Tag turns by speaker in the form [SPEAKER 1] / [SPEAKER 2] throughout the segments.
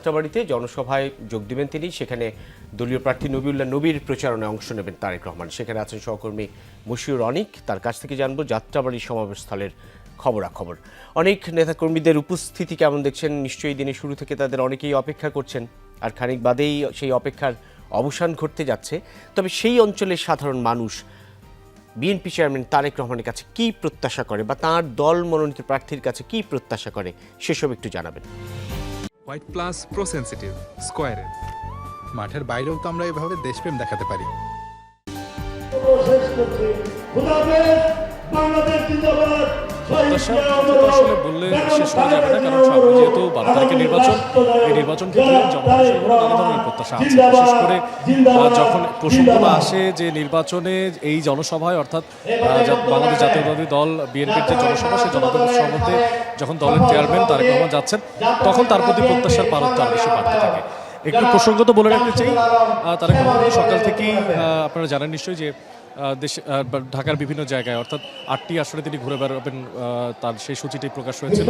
[SPEAKER 1] যাত্রাবাড়িতে জনসভায় যোগ দিবেন তিনি। সেখানে দলীয় প্রার্থী নবিউল্লাহ নবীর প্রচারণায় অংশ নেবেন তারেক রহমান। সেখানে আছেন সহকর্মী মশিউর অনিক। তার কাছ থেকে জানবো যাত্রাবাড়ি সমাবেশস্থলের খবরাখবর। অনেক নেতাকর্মীদের উপস্থিতি কেমন দেখছেন? নিশ্চয়ই দিনের শুরু থেকে তাদের অনেকেই অপেক্ষা করছেন, আর খানিক বাদেই সেই অপেক্ষার অবসান ঘটতে যাচ্ছে। তবে সেই অঞ্চলের সাধারণ মানুষ বিএনপি চেয়ারম্যান তারেক রহমানের কাছে কী প্রত্যাশা করে বা তাঁর দল মনোনীত প্রার্থীর কাছে কী প্রত্যাশা করে সেসব একটু জানাবেন।
[SPEAKER 2] হোয়াইট প্লাস প্রো সেনসিটিভ স্কয়ারে
[SPEAKER 3] মাঠের বাইরেও তো আমরা এভাবে দেশপ্রেম দেখাতে পারি।
[SPEAKER 2] প্রত্যাশা আসলে বললে শেষ হয়ে যাবে না, কারণ সামনে যেহেতু 12 তারিখের নির্বাচন, এই নির্বাচন ক্ষেত্রে জনগণের নানা ধরনের প্রত্যাশা আছে। বিশেষ করে যখন প্রসঙ্গটা আসে যে নির্বাচনে এই জনসভায় অর্থাৎ বাংলাদেশ জাতীয়তাবাদী দল বিএনপির যে জনসভা, সেই জনসভাতে যখন দলের চেয়ারম্যান তারেক রহমান যাচ্ছেন, তখন তার প্রতি প্রত্যাশার পারদ আরও বেশি বাড়তে থাকে। একটু প্রসঙ্গত বলে রাখতে চাই, তারেক রহমান সকাল থেকেই আপনারা জানেন নিশ্চয়ই যে ঢাকার বিভিন্ন জায়গায় অর্থাৎ 8টি আসনে তিনি ঘুরে বেড়াবেন, তার সেই সূচিটি প্রকাশ হয়েছিল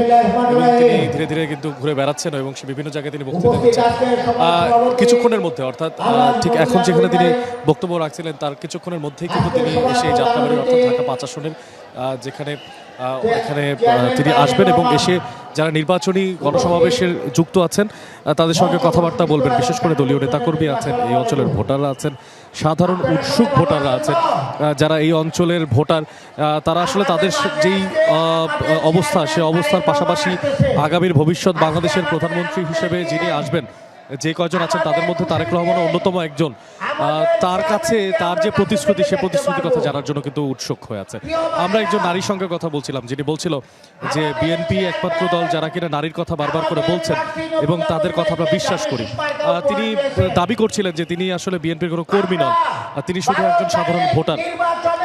[SPEAKER 2] এবং তিনি ধীরে ধীরে কিন্তু ঘুরে বেড়াচ্ছেন এবং সে বিভিন্ন জায়গায় তিনি বক্তব্য দিচ্ছেন। কিছুক্ষণের মধ্যে অর্থাৎ ঠিক এখন যেখানে তিনি বক্তব্য রাখছিলেন তার কিছুক্ষণের মধ্যেই কিন্তু তিনি সেই যাত্রাবাড়ি অর্থাৎ ঢাকা 5 আসনের যেখানে এখানে তিনি আসবেন এবং এসে যারা নির্বাচনী গণসমাবেশের যুক্ত আছেন তাদের সঙ্গে কথাবার্তা বলবেন। বিশেষ করে দলীয় নেতাকর্মী আছেন, এই অঞ্চলের ভোটাররা আছেন, সাধারণ উৎসুক ভোটাররা আছেন, যারা এই অঞ্চলের ভোটার তারা আসলে তাদের যেই অবস্থা, সে অবস্থার পাশাপাশি আগামীর ভবিষ্যৎ বাংলাদেশের প্রধানমন্ত্রী হিসেবে যিনি আসবেন, যে কয়জন আছেন তাদের মধ্যে তারেক রহমান অন্যতম একজন, তার কাছে তার যে প্রতিশ্রুতি, সে প্রতিশ্রুতির কথা জানার জন্য কিন্তু উৎসুক হয়ে আছে। আমরা একজন নারীর সঙ্গে কথা বলছিলাম, যিনি বলছিল যে বিএনপি একমাত্র দল যারা কিনা নারীর কথা বারবার করে বলছেন এবং তাদের কথা আমরা বিশ্বাস করি। তিনি দাবি করছিলেন যে তিনি আসলে বিএনপির কোনো কর্মী নন, তিনি শুধু একজন সাধারণ ভোটার।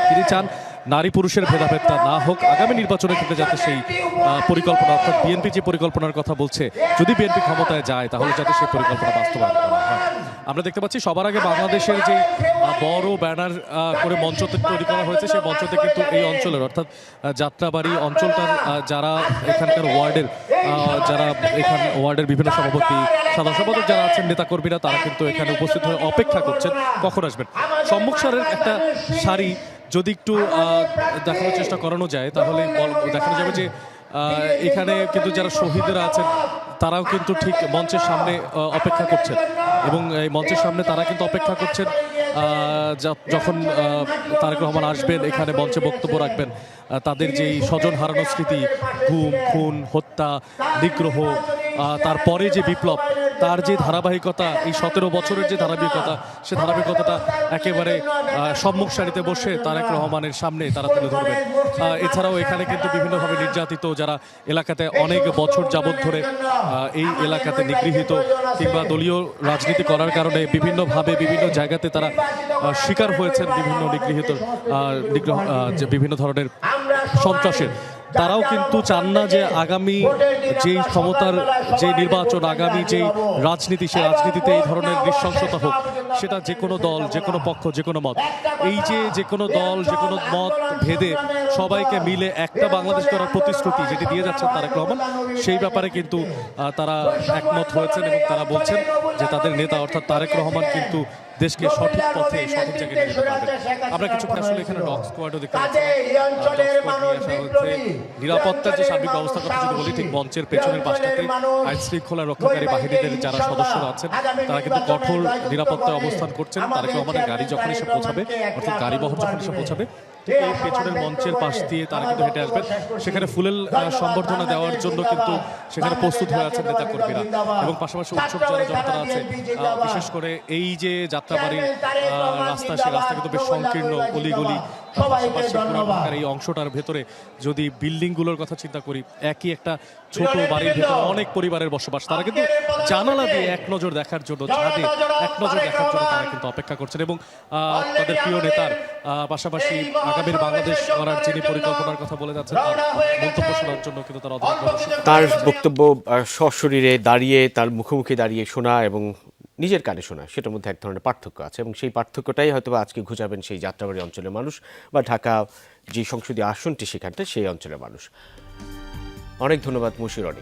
[SPEAKER 2] তিনি চান নারী পুরুষের ভেদাভেদটা না হোক, আগামী নির্বাচনের ক্ষেত্রে যাতে সেই পরিকল্পনা অর্থাৎ বিএনপি যে পরিকল্পনার কথা বলছে, যদি বিএনপি ক্ষমতায় যায় তাহলে যাতে সেই পরিকল্পনা বাস্তবায়ন করা হয়। আমরা দেখতে পাচ্ছি সবার আগে বাংলাদেশের যে বড় ব্যানার করে মঞ্চ তৈরি করা হয়েছে, সেই মঞ্চতে কিন্তু এই অঞ্চলের অর্থাৎ যাত্রাবাড়ি অঞ্চলটার যারা এখানকার ওয়ার্ডের যারা এখানে ওয়ার্ডের বিভিন্ন সভাপতি, সাধারণ সম্পাদক যারা আছেন, নেতাকর্মীরা, তারা কিন্তু এখানে উপস্থিত হয়ে অপেক্ষা করছেন কখন আসবেন। সম্মুখ সারের একটা সারি যদি একটু দেখানোর চেষ্টা করানো যায় তাহলে দেখানো যাবে যে এখানে কিন্তু যারা শহীদরা আছেন তারাও কিন্তু ঠিক মঞ্চের সামনে অপেক্ষা করছেন এবং এই মঞ্চের সামনে তারা কিন্তু অপেক্ষা করছেন যখন তারেক রহমান আসবেন, এখানে মঞ্চে বক্তব্য রাখবেন। তাদের যেই স্বজন হারানোর স্মৃতি, গুম, খুন, হত্যা, নিগ্রহ, তারপরে যে বিপ্লব, তার যে ধারাবাহিকতা, এই 17 বছরের যে ধারাবাহিকতা, সে ধারাবাহিকতাটা একেবারে সম্মুখ সারিতে বসে তারেক রহমানের সামনে তারা তুলে ধরবেন। এছাড়াও এখানে কিন্তু বিভিন্নভাবে নির্যাতিত যারা এলাকাতে অনেক বছর যাবৎ ধরে এই এলাকাতে নিগৃহীত কিংবা দলীয় রাজনীতি করার কারণে বিভিন্নভাবে বিভিন্ন জায়গাতে তারা শিকার হয়েছেন বিভিন্ন নিগৃহীত যে বিভিন্ন ধরনের সন্ত্রাসের, তারাও কিন্তু চান না যে আগামী যেই ক্ষমতার যে নির্বাচন, আগামী যেই রাজনীতি, সেই রাজনীতিতে এই ধরনের নৃশংসতা হোক। সেটা যে কোনো দল, যে কোনো পক্ষ, যে কোনো মত, এই যে কোনো দল, যে কোনো মত ভেদে সবাইকে মিলে একটা বাংলাদেশ করার প্রতিশ্রুতি যেটি দিয়ে যাচ্ছেন তারেক রহমান, সেই ব্যাপারে কিন্তু তারা একমত হয়েছেন এবং তারা বলছেন যে তাদের নেতা অর্থাৎ তারেক রহমান কিন্তু দেশকে সঠিক পথে, সঠিক জায়গায় নিয়ে যেতে পারবেন। আমরা কিছুক্ষণ আসলে এখানে ডগ স্কোয়াডও দেখতে পাচ্ছি। নিরাপত্তার যে সার্বিক ব্যবস্থার কথা যদি বলি, ঠিক মঞ্চের পেছনের পাশটাতে আইন শৃঙ্খলা রক্ষাকারী বাহিনীদের যারা সদস্যরা আছেন তারা কিন্তু কঠোর নিরাপত্তায় অবস্থান করছেন। তারেক রহমানের গাড়ি যখন এসে পৌঁছাবে, অর্থাৎ গাড়ি বহর যখন এসে পৌঁছাবে, ঠিক এই পেছনের মঞ্চের পাশ দিয়ে তারা কিন্তু হেঁটে আসবেন। সেখানে ফুলেল সম্বর্ধনা দেওয়ার জন্য কিন্তু সেখানে প্রস্তুত হয়ে আছেন নেতাকর্মীরা এবং পাশাপাশি উৎসব যারা জনতারা আছে, বিশেষ করে এই যে যাত্রাবাড়ির রাস্তা, সেই রাস্তা কিন্তু বেশ সংকীর্ণ, অলিগলি, পাশাপাশি এই অংশটার ভেতরে যদি বিল্ডিংগুলোর কথা চিন্তা করি, একই একটা ছোট বাড়ির ভেতরে অনেক পরিবারের বসবাস। তারা কিন্তু জানালা দিয়ে এক নজর দেখার জন্য, ছাদে এক নজর দেখার জন্য তারা কিন্তু অপেক্ষা করছেন এবং তাদের প্রিয় নেতার পাশাপাশি আগামীর বাংলাদেশ গড়ার যিনি পরিকল্পনার কথা বলে যাচ্ছেন তার মন্তব্য শোনার জন্য কিন্তু তারা
[SPEAKER 1] তার বক্তব্য সশরীরে দাঁড়িয়ে, তার মুখোমুখি দাঁড়িয়ে শোনা এবং নিজের কানে শোনা, সেটার মধ্যে এক ধরনের পার্থক্য আছে এবং সেই পার্থক্যটাই হয়তো আজকে ঘুচাবেন সেই যাত্রাবাড়ি অঞ্চলের মানুষ বা ঢাকা যে সংসদীয় আসনটি সেখানটা, সেই অঞ্চলের মানুষ। অনেক ধন্যবাদ মশিউর অনিক।